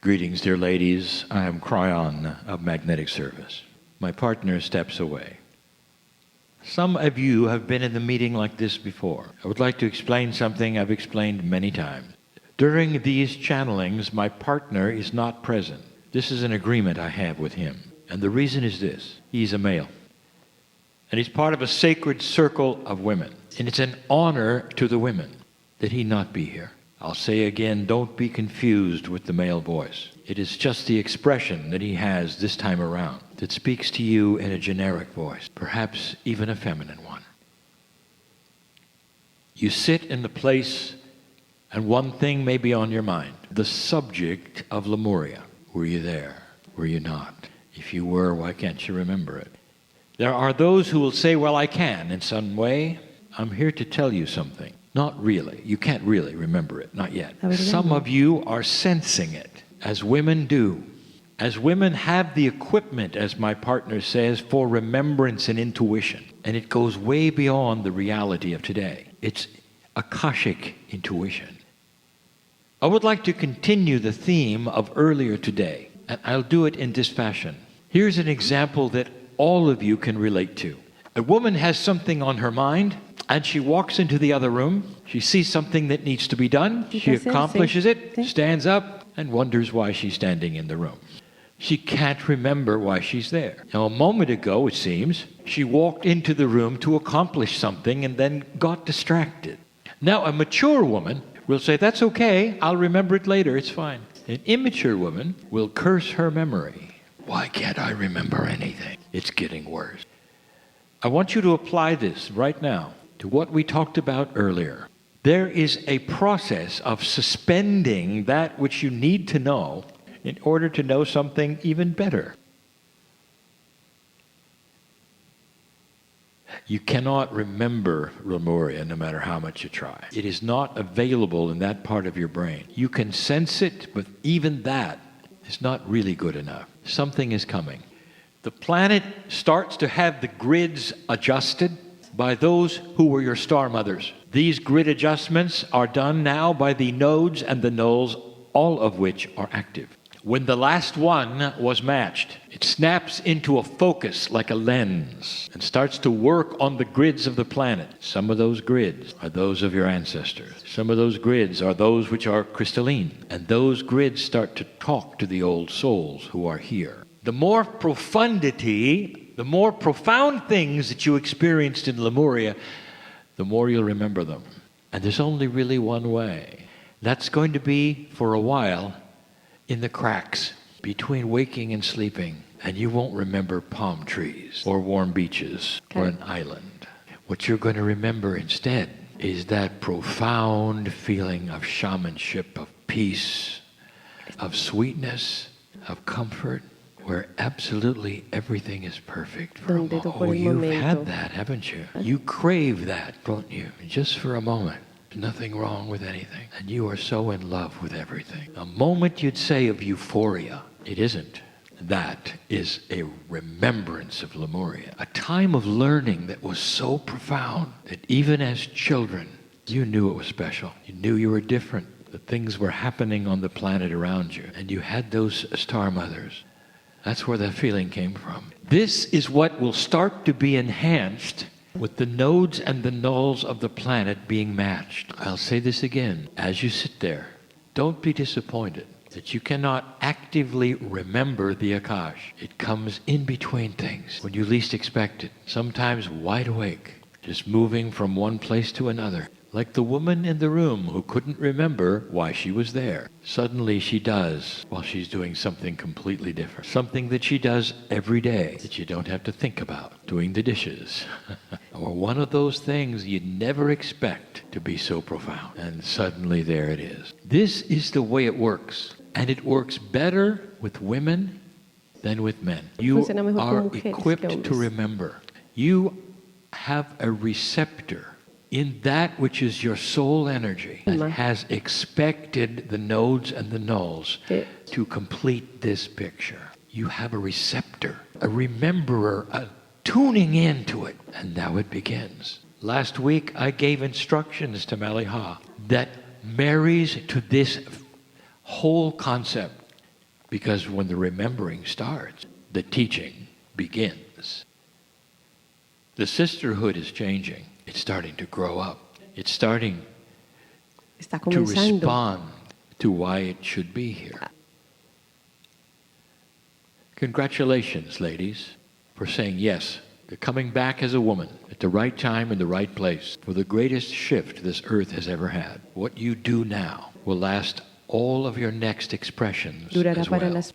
Greetings, dear ladies. I am Kryon of Magnetic Service. My partner steps away. Some of you have been in the meeting like this before. I would like to explain something I've explained many times. During these channelings, my partner is not present. This is an agreement I have with him. And the reason is this. He's a male. And he's part of a sacred circle of women. And it's an honor to the women that he not be here. I'll say again, don't be confused with the male voice. It is just the expression that he has this time around that speaks to you in a generic voice, perhaps even a feminine one. You sit in the place and one thing may be on your mind. The subject of Lemuria. Were you there? Were you not? If you were, why can't you remember it? There are those who will say, well, I can in some way. I'm here to tell you something. Not really. You can't really remember it. Not yet. Some of you are sensing it, as women do. As women have the equipment, as my partner says, for remembrance and intuition. And it goes way beyond the reality of today. It's Akashic intuition. I would like to continue the theme of earlier today. And I'll do it in this fashion. Here's an example that all of you can relate to. A woman has something on her mind, and she walks into the other room. She sees something that needs to be done. She accomplishes it, stands up, and wonders why she's standing in the room. She can't remember why she's there. Now, a moment ago, it seems, she walked into the room to accomplish something and then got distracted. Now, a mature woman will say, that's okay, I'll remember it later, it's fine. An immature woman will curse her memory. Why can't I remember anything? It's getting worse. I want you to apply this right now to what we talked about earlier. There is a process of suspending that which you need to know in order to know something even better. You cannot remember Lemuria no matter how much you try. It is not available in that part of your brain. You can sense it, but even that is not really good enough. Something is coming. The planet starts to have the grids adjusted by those who were your star mothers. These grid adjustments are done now by the nodes and the nulls, all of which are active. When the last one was matched, it snaps into a focus like a lens and starts to work on the grids of the planet. Some of those grids are those of your ancestors. Some of those grids are those which are crystalline. And those grids start to talk to the old souls who are here. The more profundity, the more profound things that you experienced in Lemuria, the more you'll remember them. And there's only really one way. That's going to be, for a while, in the cracks between waking and sleeping. And you won't remember palm trees or warm beaches or an island. What you're going to remember instead is that profound feeling of shamanship, of peace, of sweetness, of comfort, where absolutely everything is perfect for a moment. Oh, you've had that, haven't you? You crave that, don't you? Just for a moment. There's nothing wrong with anything. And you are so in love with everything. A moment you'd say of euphoria. It isn't. That is a remembrance of Lemuria. A time of learning that was so profound that even as children, you knew it was special. You knew you were different. That things were happening on the planet around you. And you had those star mothers. That's where that feeling came from. This is what will start to be enhanced with the nodes and the nulls of the planet being matched. I'll say this again. As you sit there, don't be disappointed that you cannot actively remember the Akash. It comes in between things when you least expect it. Sometimes wide awake, just moving from one place to another. Like the woman in the room who couldn't remember why she was there. Suddenly she does while she's doing something completely different. Something that she does every day that you don't have to think about. Doing the dishes. Or one of those things you'd never expect to be so profound. And suddenly there it is. This is the way it works. And it works better with women than with men. You are equipped to remember. You have a receptor in that which is your soul energy that has expected the nodes and the nulls to complete this picture. You have a receptor, a rememberer, a tuning into it, and now it begins. Last week I gave instructions to Maliha that marries to this whole concept. Because when the remembering starts, the teaching begins. The sisterhood is changing. It's starting to grow up. It's starting Está to comenzando. respond to why it should be here. Congratulations, ladies, for saying yes. You're coming back as a woman at the right time in the right place for the greatest shift this earth has ever had. What you do now will last all of your next expressions Durará as para well. las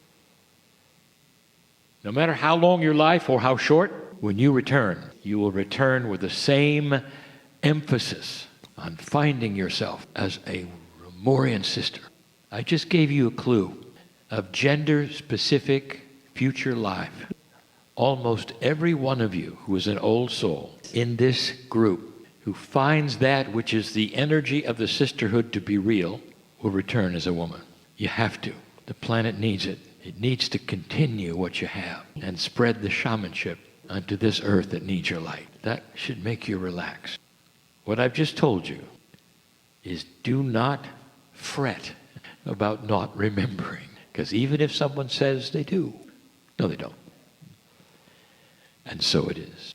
No matter how long your life or how short, when you will return with the same emphasis on finding yourself as a Lemurian sister. I just gave you a clue of gender-specific future life. Almost every one of you who is an old soul in this group who finds that which is the energy of the sisterhood to be real will return as a woman. You have to. The planet needs it. It needs to continue what you have and spread the shamanship onto this earth that needs your light. That should make you relax. What I've just told you is do not fret about not remembering. Because even if someone says they do, no, they don't. And so it is.